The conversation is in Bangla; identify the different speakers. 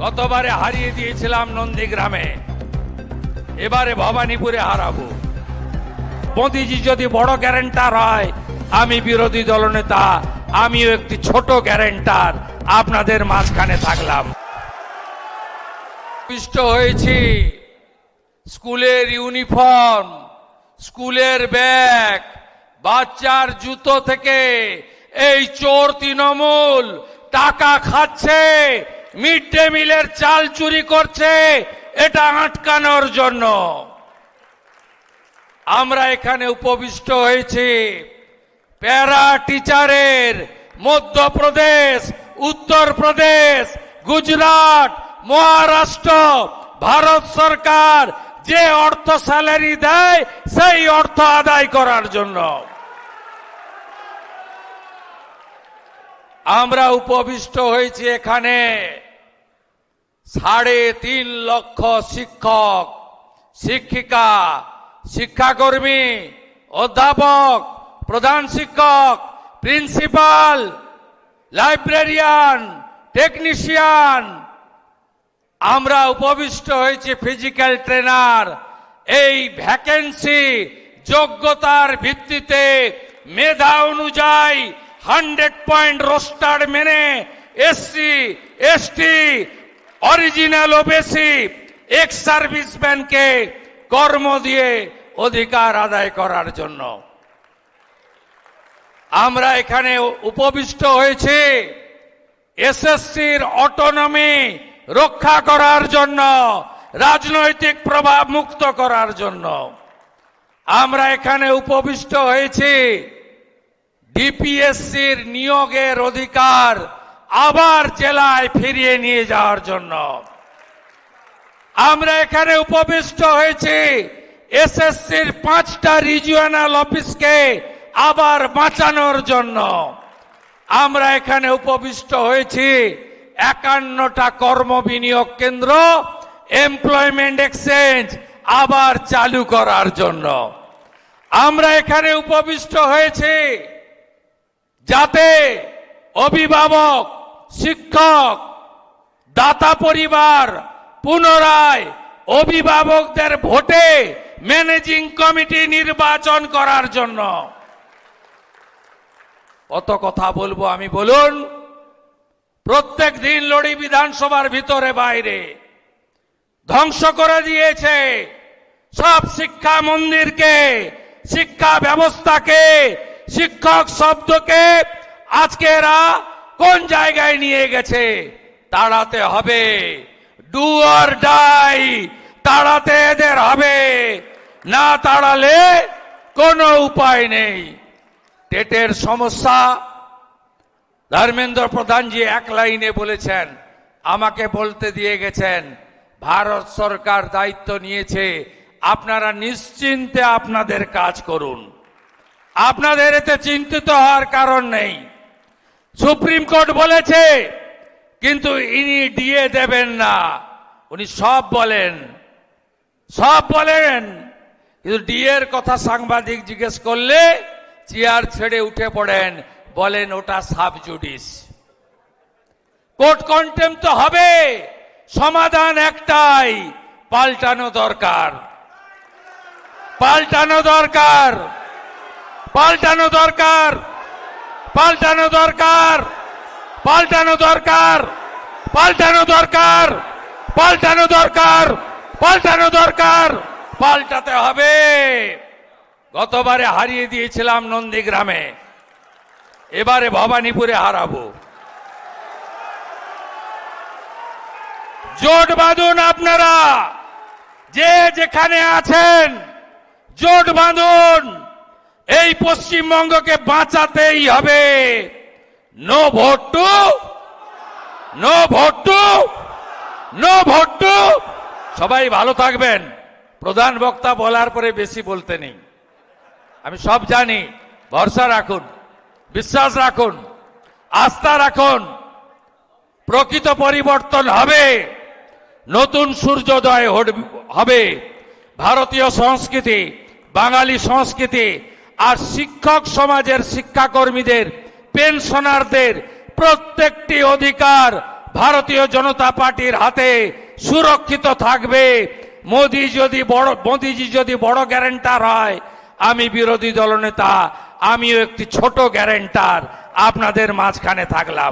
Speaker 1: গতবারে হারিয়ে দিয়েছিলাম নন্দীগ্রামে, এবারে ভবানীপুরে হারাবো। মোদিজি যদি বড় গ্যারেন্টার হয়, আমি বিরোধী দলনেতা, আমিও একটি ছোট গ্যারেন্টার, আপনাদের মাঝখানে থাকলাম। পিষ্ট হয়েছি স্কুলের ইউনিফর্ম, স্কুলের ব্যাগ, বাচ্চার জুতো থেকে এই চোর তৃণমূল টাকা খাচ্ছে, মিড ডে মিলের চাল চুরি করছে, এটা আটকানোর জন্য আমরা এখানে উপবিষ্ট হয়েছি। প্যারা টিচারের মধ্যপ্রদেশ, উত্তরপ্রদেশ, গুজরাট, মহারাষ্ট্র ভারত সরকার যে অর্থ স্যালারি দেয় সেই অর্থ আদায় করার জন্য আমরা উপবিষ্ট হয়েছি এখানে। 3.5 লক্ষ শিক্ষক, শিক্ষিকা, শিক্ষাকর্মী, অধ্যাপক, প্রধান শিক্ষক, প্রিন্সিপাল, লাইব্রেরিয়ান, টেকনিশিয়ান, আমরা উপবিষ্ট হয়েছি ফিজিক্যাল ট্রেনার। এই ভ্যাকেন্সি যোগ্যতার ভিত্তিতে মেধা অনুযায়ী 100 পয়েন্ট রোস্টার মেনে SC, ST, original OBC, ex সার্ভিসম্যানকে কর্ম দিয়ে অধিকার আদায় করার জন্য আমরা এখানে উপবিষ্ট হয়েছি। এসএসসির অটোনমি রক্ষা করার জন্য, রাজনৈতিক প্রভাব মুক্ত করার জন্য আমরা এখানে উপবিষ্ট হয়েছি। ডিপিএসসির নিয়োগের অধিকার আবার জেলায় ফিরিয়ে নিয়ে যাওয়ার জন্য আমরা এখানে উপবিষ্ট হয়েছি। এসএসসির 5টা রিজিওনাল অফিসকে আবার বাঁচানোর জন্য আমরা এখানে উপবিষ্ট হয়েছি। 51টা কর্ম বিনিয়োগ কেন্দ্র, এমপ্লয়মেন্ট এক্সচেঞ্জ আবার চালু করার জন্য আমরা এখানে উপবিষ্ট হয়েছি, যাতে অভিভাবক, শিক্ষক, দাতা পরিবার পুনরায় অভিভাবকদের ভোটে ম্যানেজিং কমিটি নির্বাচন করার জন্য। কত কথা বলবো আমি বলুন? প্রত্যেক দিন লড়ি বিধানসভার ভিতরে বাইরে, ধ্বংস করে দিয়েছে সব শিক্ষা মন্দিরকে, শিক্ষা ব্যবস্থাকে, শিক্ষক শব্দকে আজকে এরা কোন জায়গায় নিয়ে গেছে? তাড়াতে হবে, ডু অর ডাই, তাড়াতে এদের হবে, না তাড়ালে কোনো উপায় নেই। টেটের সমস্যা ধর্মেন্দ্র প্রধানজি এক লাইনে বলেছেন, আমাকে বলতে দিয়ে গেছেন ভারত সরকার দায়িত্ব নিয়েছে, আপনারা নিশ্চিন্তে আপনাদের কাজ করুন, আপনাদের এতে চিন্তিত হওয়ার কারণ নেই। সুপ্রিম কোর্ট বলেছে, কিন্তু ইনি ডিএ দেবেন না। উনি সব বলেন, কিন্তু ডিএর কথা সাংবাদিক জিজ্ঞেস করলে চেয়ার ছেড়ে উঠে পড়েন, বলেন ওটা সাবজুডিস। কোর্ট কন্টেম্প তো হবে, সমাধান একটাই, পাল্টানো দরকার, পাল্টানো দরকার, পাল্টানো দরকার, পাল্টানো দরকার, পাল্টানো দরকার, পাল্টানো দরকার, পাল্টানো দরকার, পাল্টানো দরকার, পাল্টাতে হবে। গতবারে হারিয়ে দিয়েছিলাম নন্দীগ্রামে, এবারে ভবানীপুরে হারাবো। জোট বাঁধুন, আপনারা যে যেখানে আছেন জোট বাঁধুন, এই পশ্চিমবঙ্গকে বাঁচাতেই হবে। No vote to, no vote to, no vote to. সবাই ভালো থাকবেন। প্রধান বক্তা বলার পরে বেশি বলতে নেই, আমি সব জানি। ভরসা রাখুন, বিশ্বাস রাখুন, আস্থা রাখুন, প্রকৃত পরিবর্তন হবে, নতুন সূর্যোদয় হবে। ভারতীয় সংস্কৃতি, বাঙালি সংস্কৃতি আর শিক্ষক সমাজের, শিক্ষাকর্মীদের, পেনশনারদের প্রত্যেকটি অধিকার ভারতীয় জনতা পার্টির হাতে সুরক্ষিত থাকবে। মোদিজি যদি বড় গ্যারান্টার হয়, আমি বিরোধী দলনেতা, আমিও একটি ছোট গ্যারান্টার আপনাদের মাঝখানে থাকলাম।